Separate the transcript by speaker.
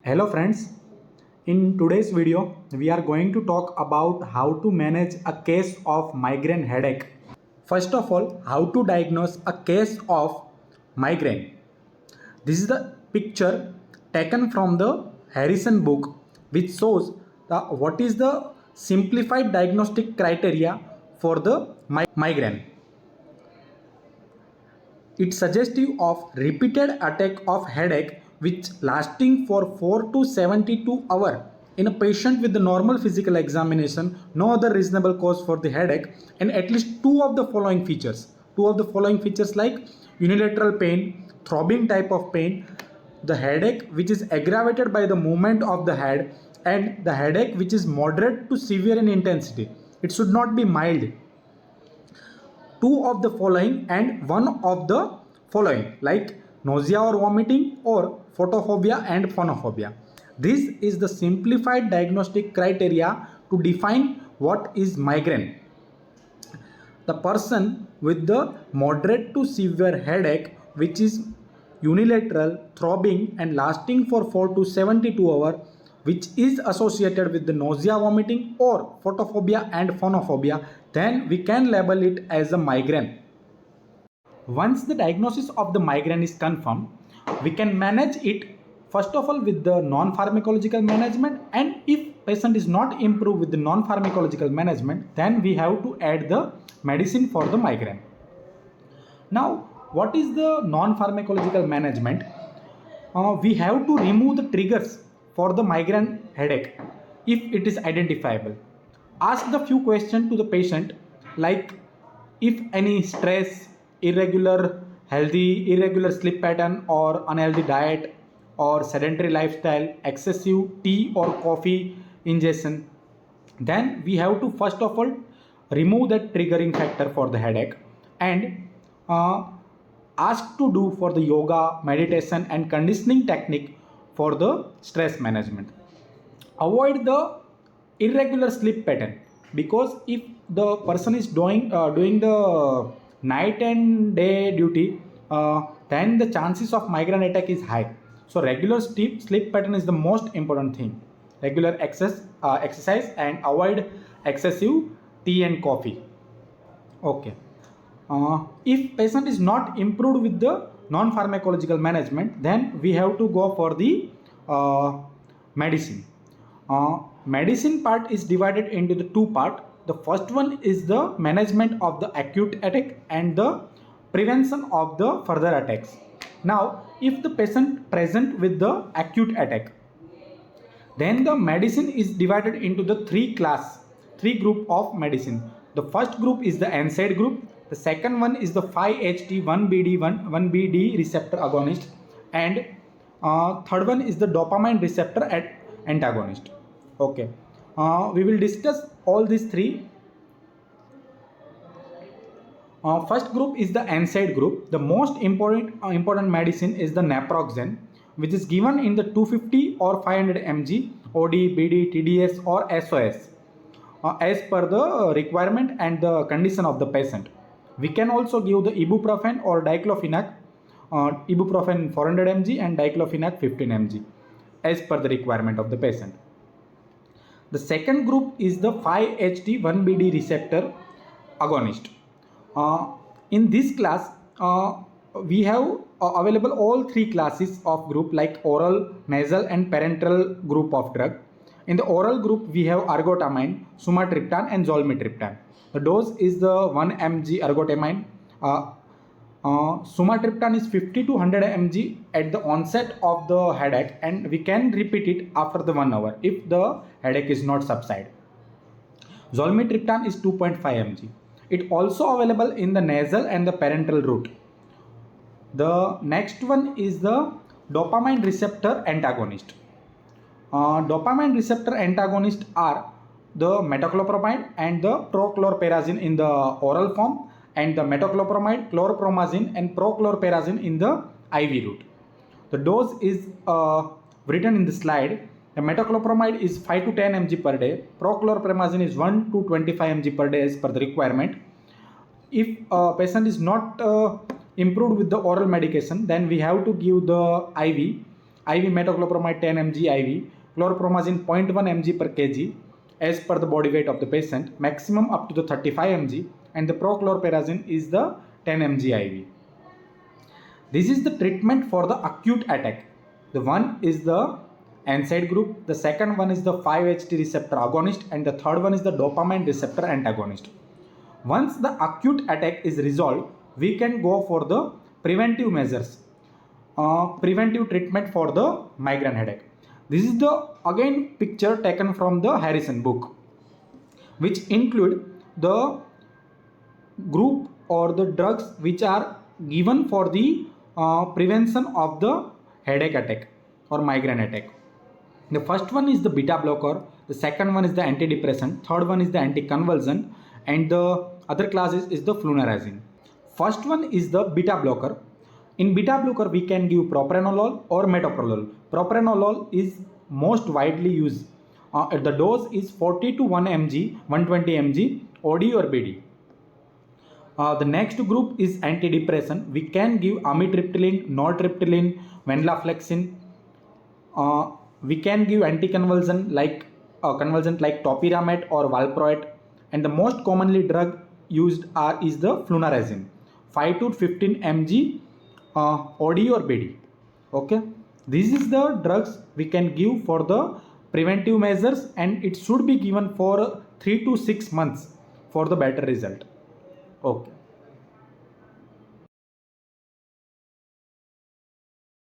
Speaker 1: Hello friends, in today's video we are going to talk about how to manage a case of migraine headache. First of all, how to diagnose a case of migraine. This is the picture taken from the Harrison book which shows what is the simplified diagnostic criteria for the migraine. It's suggestive of repeated attack of headache which lasting for 4 to 72 hours. In a patient with the normal physical examination, no other reasonable cause for the headache, and at least two of the following features. Two of the following features like unilateral pain, throbbing type of pain, the headache which is aggravated by the movement of the head, and the headache which is moderate to severe in intensity. It should not be mild. Two of the following and one of the following like nausea or vomiting or photophobia and phonophobia. This is the simplified diagnostic criteria to define what is migraine. The person with the moderate to severe headache which is unilateral, throbbing and lasting for 4 to 72 hours, which is associated with the nausea, vomiting or photophobia and phonophobia, then we can label it as a migraine. Once the diagnosis of the migraine is confirmed, we can manage it first of all with the non-pharmacological management, and if patient is not improved with the non-pharmacological management, then we have to add the medicine for the migraine. Now, what is the non-pharmacological management? We have to remove the triggers for the migraine headache if it is identifiable. Ask the few questions to the patient like if any stress, irregular sleep pattern or unhealthy diet or sedentary lifestyle, excessive tea or coffee ingestion, then we have to first of all remove that triggering factor for the headache and ask to do for the yoga, meditation and conditioning technique for the stress management. Avoid the irregular sleep pattern, because if the person is doing the night and day duty, then the chances of migraine attack is high. So regular sleep pattern is the most important thing. Regular exercise and avoid excessive tea and coffee. Okay. If patient is not improved with the non-pharmacological management, then we have to go for the medicine. Medicine part is divided into the two part. The first one is the management of the acute attack and the prevention of the further attacks. Now, if the patient present with the acute attack, then the medicine is divided into the three group of medicine. The first group is the NSAID group. The second one is the 5-HT1BD receptor agonist, and third one is the dopamine receptor antagonist. Okay, we will discuss all these three. First group is the NSAID group. The most important medicine is the naproxen, which is given in the 250 or 500 mg OD, BD, TDS or SOS as per the requirement and the condition of the patient. We can also give the ibuprofen or diclofenac, ibuprofen 400 mg and diclofenac 15 mg as per the requirement of the patient. The second group is the 5-HT1BD receptor agonist. In this class, we have available all three classes of group like oral, nasal and parenteral group of drug. In the oral group, we have ergotamine, sumatriptan and zolmitriptan. The dose is the 1 mg ergotamine. Sumatriptan is 50 to 100 mg at the onset of the headache, and we can repeat it after the 1 hour if the headache is not subside. Zolmitriptan is 2.5 mg. It also available in the nasal and the parenteral route. The next one is the dopamine receptor antagonist. Dopamine receptor antagonists are the metoclopramide and the prochlorperazine in the oral form, and the metoclopramide, chlorpromazine and prochlorperazine in the IV route. The dose is written in the slide. The metoclopramide is 5 to 10 mg per day. Prochlorpromazine is 1 to 25 mg per day as per the requirement. If a patient is not improved with the oral medication, then we have to give the IV. IV metoclopramide 10 mg IV, chlorpromazine 0.1 mg per kg as per the body weight of the patient, maximum up to the 35 mg, and the prochlorperazine is the 10 mg IV. This is the treatment for the acute attack. The one is the NSAID group, the second one is the 5-HT receptor agonist, and the third one is the dopamine receptor antagonist. Once the acute attack is resolved, we can go for the preventive measures, preventive treatment for the migraine headache. This is the again picture taken from the Harrison book, which include the group or the drugs which are given for the prevention of the headache attack or migraine attack. The first one is the beta blocker, the second one is the antidepressant, third one is the anticonvulsant, and the other classes is the flunarizine. First one is the beta blocker. In beta blocker we can give propranolol or metoprolol. Propranolol is most widely used. The dose is 40 to 1 mg, 120 mg, OD or BD. The next group is antidepressant. We can give amitriptyline, nortriptyline, venlafaxine. We can give anticonvulsant like topiramate or valproate, and the most commonly drug used is the flunarizine, 5 to 15 mg OD or BD. Okay, this is the drugs we can give for the preventive measures, and it should be given for 3 to 6 months for the better result. Okay.